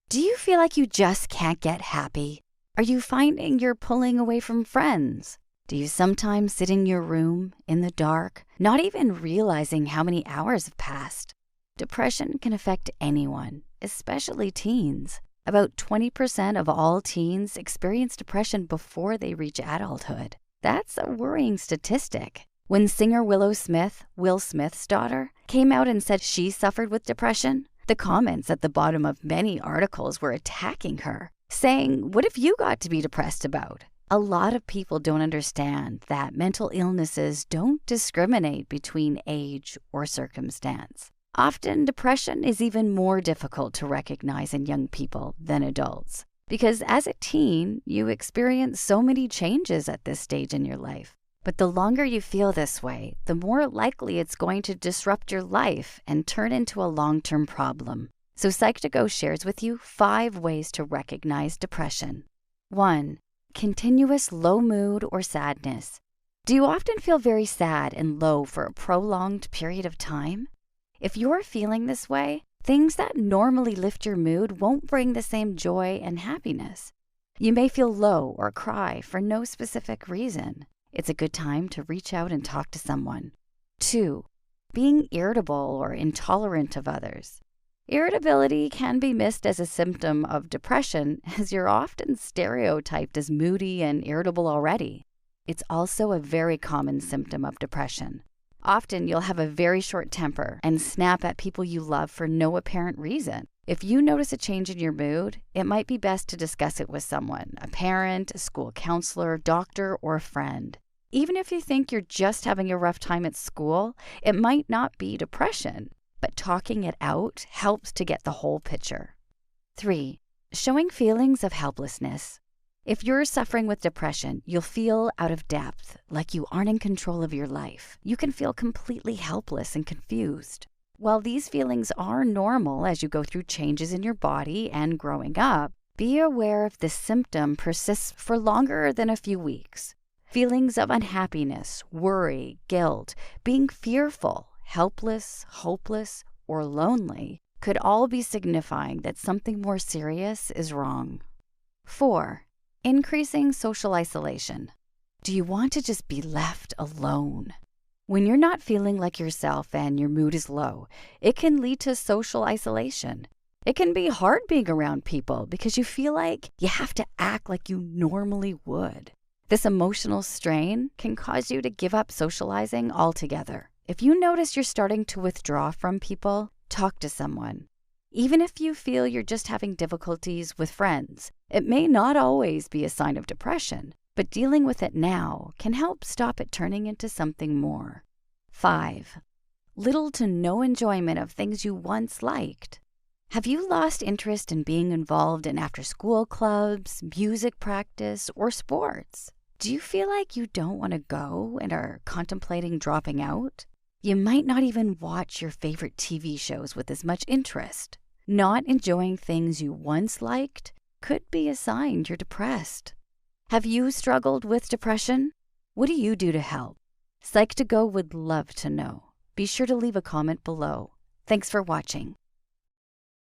Do you feel like you just can't get happy? Are you finding you're pulling away from friends? Do you sometimes sit in your room, in the dark, not even realizing how many hours have passed? Depression can affect anyone, especially teens. About 20% of all teens experience depression before they reach adulthood. That's a worrying statistic. When singer Willow Smith, Will Smith's daughter, came out and said she suffered with depression, the comments at the bottom of many articles were attacking her, saying, "What have you got to be depressed about?" A lot of people don't understand that mental illnesses don't discriminate between age or circumstance. Often, depression is even more difficult to recognize in young people than adults, because as a teen, you experience so many changes at this stage in your life. But the longer you feel this way, the more likely it's going to disrupt your life and turn into a long-term problem. So Psych2Go shares with you 5 ways to recognize depression. 1. Continuous low mood or sadness. Do you often feel very sad and low for a prolonged period of time? If you're feeling this way, things that normally lift your mood won't bring the same joy and happiness. You may feel low or cry for no specific reason. It's a good time to reach out and talk to someone. 2. Being irritable or intolerant of others. Irritability can be missed as a symptom of depression, as you're often stereotyped as moody and irritable already. It's also a very common symptom of depression. Often you'll have a very short temper and snap at people you love for no apparent reason. If you notice a change in your mood, it might be best to discuss it with someone, a parent, a school counselor, doctor, or a friend. Even if you think you're just having a rough time at school, it might not be depression, but talking it out helps to get the whole picture. 3. Showing feelings of helplessness. If you're suffering with depression, you'll feel out of depth, like you aren't in control of your life. You can feel completely helpless and confused. While these feelings are normal as you go through changes in your body and growing up, be aware if this symptom persists for longer than a few weeks. Feelings of unhappiness, worry, guilt, being fearful, helpless, hopeless, or lonely could all be signifying that something more serious is wrong. 4. Increasing social isolation. Do you want to just be left alone? When you're not feeling like yourself and your mood is low, it can lead to social isolation. It can be hard being around people because you feel like you have to act like you normally would. This emotional strain can cause you to give up socializing altogether. If you notice you're starting to withdraw from people, talk to someone. Even if you feel you're just having difficulties with friends, it may not always be a sign of depression, but dealing with it now can help stop it turning into something more. 5. Little to no enjoyment of things you once liked. Have you lost interest in being involved in after-school clubs, music practice, or sports? Do you feel like you don't want to go and are contemplating dropping out? You might not even watch your favorite TV shows with as much interest. Not enjoying things you once liked could be a sign you're depressed. Have you struggled with depression? What do you do to help? Psych2Go would love to know. Be sure to leave a comment below. Thanks for watching.